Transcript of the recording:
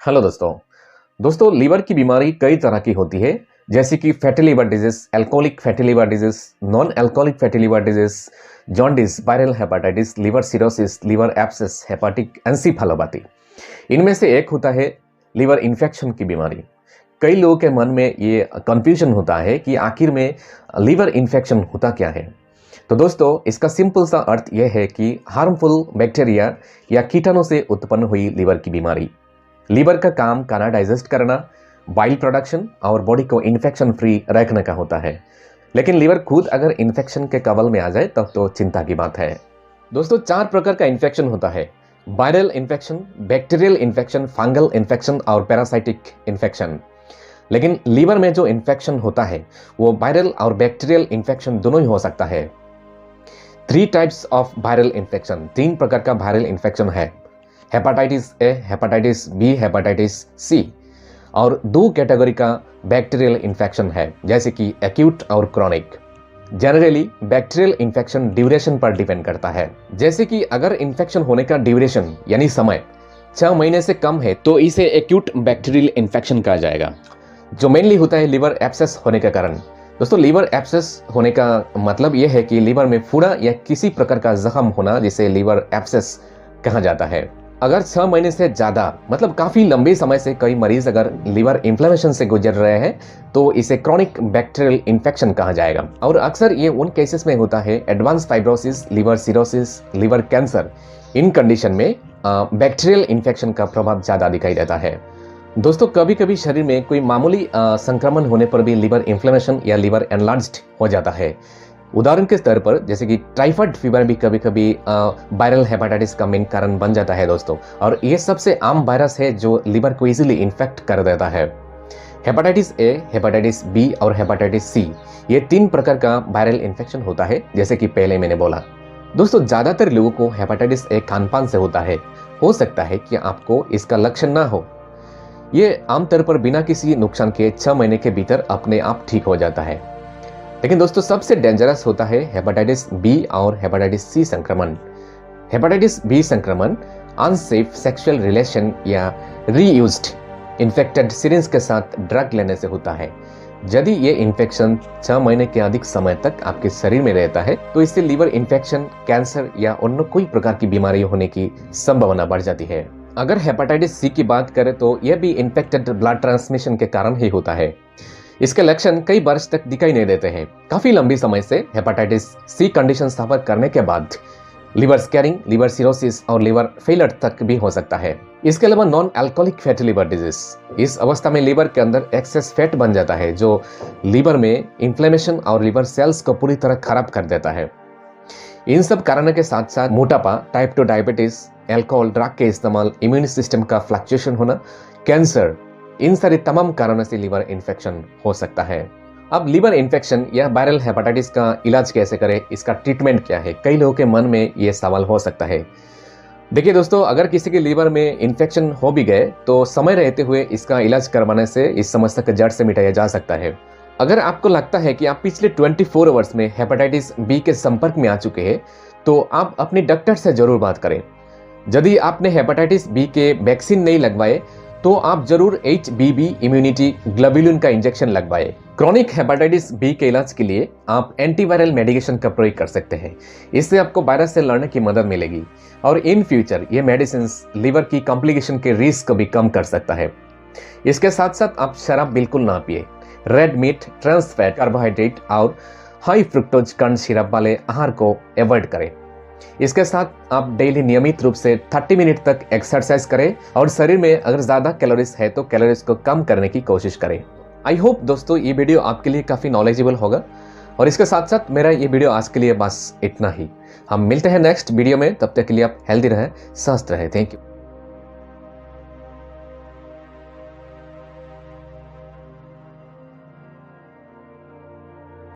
Hello दोस्तों। Liver की बीमारी कई तरह की होती है, जैसे कि fatty liver disease, alcoholic fatty liver disease, non alcoholic fatty liver disease, jaundice, viral hepatitis, liver cirrhosis, liver abscess, hepatic encephalopathy. इनमें से एक होता है लिवर इन्फेक्शन की बीमारी। कई लोगों के मन में ये कंफ्यूजन होता है कि आखिर में लिवर इन्फेक्शन होता क्या है। तो दोस्तों, इसका सिंपल सा अर्थ यह है कि हार्मफुल बैक्टीरिया या कीटाणु से उत्पन्न हुई लिवर की बीमारी। लीवर का काम खाना डाइजेस्ट करना, बाइल प्रोडक्शन और बॉडी को इन्फेक्शन फ्री रखने का होता है। लेकिन लीवर खुद अगर इन्फेक्शन के कवल में आ जाए तब तो चिंता की बात है। दोस्तों, 4 प्रकार का इन्फेक्शन होता है: viral infection, bacterial infection, fungal infection और पैरासाइटिक इन्फेक्शन। लेकिन लीवर में जो इन्फेक्शन होता है वो वायरल और बैक्टीरियल इन्फेक्शन दोनों ही हो सकता है। 3 टाइप्स ऑफ वायरल इन्फेक्शन, 3 प्रकार का वायरल इन्फेक्शन है: hepatitis A, hepatitis B, hepatitis C. और 2 कैटेगरी का बैक्टीरियल इन्फेक्शन है, जैसे कि एक्यूट और chronic. Generally bacterial infection duration पर डिपेंड करता है, जैसे कि अगर इन्फेक्शन होने का ड्यूरेशन यानी समय 6 महीने से कम है तो इसे एक्यूट बैक्टीरियल इन्फेक्शन कहा जाएगा, जो मेनली होता है लिवर एब्सेस होने के कारण। दोस्तों, लिवर एब्सेस होने का मतलब यह है कि लिवर में फूड़ा या किसी प्रकार का जख्म होना, जिसे लिवर एब्सेस कहा जाता है। अगर 6 महीने से ज़्यादा मतलब काफ़ी लंबे समय से कई मरीज अगर लिवर इन्फ्लेमेशन से गुजर रहे हैं तो इसे क्रॉनिक बैक्टीरियल इन्फेक्शन कहा जाएगा। और अक्सर ये उन केसेस में होता है advance fibrosis, liver cirrhosis, liver cancer. इन कंडीशन में बैक्टीरियल इन्फेक्शन का प्रभाव ज़्यादा दिखाई देता है। दोस्तों, कभी कभी शरीर में कोई मामूली संक्रमण होने पर भी लिवर इन्फ्लेमेशन या लिवर एनलार्ज्ड हो जाता है। उदाहरण के स्तर पर जैसे कि टाइफाइड फीवर भी कभी कभी वायरल हेपेटाइटिस का मेन कारण बन जाता है दोस्तों। और ये सबसे आम वायरस है जो लिवर को इजीली इन्फेक्ट कर देता है। हेपेटाइटिस ए, हेपेटाइटिस बी और हेपेटाइटिस सी, ये 3 प्रकार का वायरल इन्फेक्शन होता है, जैसे कि पहले मैंने बोला। दोस्तों, ज्यादातर लोगों को हेपेटाइटिस ए खानपान से होता है। हो सकता है कि आपको इसका लक्षण ना हो। ये आमतौर पर बिना किसी नुकसान के 6 महीने के भीतर अपने आप ठीक हो जाता है। लेकिन दोस्तों, सबसे डेंजरस होता है हेपेटाइटिस बी और हेपेटाइटिस सी संक्रमण। हेपेटाइटिस बी संक्रमण अनसेफ सेक्सुअल रिलेशन या रीयूज्ड इन्फेक्टेड सिरिंज के साथ ड्रग लेने से होता है। यदि ये इन्फेक्शन 6 महीने के अधिक समय तक आपके शरीर में रहता है तो इससे लिवर इन्फेक्शन, कैंसर या अन्य कोई प्रकार की बीमारी होने की संभावना बढ़ जाती है। अगर हेपेटाइटिस सी की बात करें तो यह भी इन्फेक्टेड ब्लड ट्रांसमिशन के कारण ही होता है। इसके लक्षण कई वर्ष तक दिखाई नहीं देते हैं। काफी लंबी समय से हेपेटाइटिस सी कंडीशन सफर करने के बाद लिवर स्कैरिंग, लिवर सिरोसिस और लिवर फेलियर तक भी हो सकता है। इसके अलावा non alcoholic fatty liver disease, इस अवस्था में लिवर के अंदर एक्सेस फैट बन जाता है जो लिवर में इन्फ्लेमेशन और लिवर सेल्स को पूरी तरह खराब कर देता है। इन सब कारणों के साथ साथ मोटापा, टाइप 2 डायबिटीज, अल्कोहल, ड्रग के इस्तेमाल, इम्यून सिस्टम का फ्लक्चुएशन होना, कैंसर, इन सारे तमाम कारणों से लिवर इन्फेक्शन हो सकता है। अब लिवर इन्फेक्शन या वायरल हेपेटाइटिस का इलाज कैसे करें, इसका ट्रीटमेंट क्या है, कई लोगों के मन में ये सवाल हो सकता है। देखिए दोस्तों, अगर किसी के लिवर में इन्फेक्शन हो भी गए तो समय रहते हुए इसका इलाज करवाने से इस समस्या को जड़ से मिटाया जा सकता है। अगर आपको लगता है कि आप पिछले 24 आवर्स में हेपेटाइटिस बी के संपर्क में आ चुके हैं तो आप अपने डॉक्टर से जरूर बात करें। यदि आपने हेपेटाइटिस बी के वैक्सीन नहीं लगवाए तो आप जरूर HBV इम्यूनिटी ग्लोबुलिन का इंजेक्शन लगवाएं। क्रॉनिक हेपेटाइटिस बी के इलाज के लिए आप एंटीवायरल मेडिकेशन का प्रयोग कर सकते हैं। इससे आपको वायरस से लड़ने की मदद मिलेगी और इन फ्यूचर ये मेडिसिन लिवर की कॉम्प्लिकेशन के रिस्क को भी कम कर सकता है। इसके साथ साथ आप शराब बिल्कुल ना पिए। Red meat, trans fat, carbohydrate और हाई फ्रुक्टोज कर्ण सिरप वाले आहार को अवॉइड करें। इसके साथ आप डेली नियमित रूप से 30 मिनट तक एक्सरसाइज करें और शरीर में अगर ज्यादा कैलोरीज है तो कैलोरीज को कम करने की कोशिश करें। आई होप दोस्तों ये वीडियो आपके लिए काफी नॉलेजेबल होगा। और इसके साथ साथ मेरा ये वीडियो आज के लिए बस इतना ही। हम मिलते हैं नेक्स्ट वीडियो में, तब तक के लिए आप हेल्दी रहें, स्वस्थ रहें। Thank you.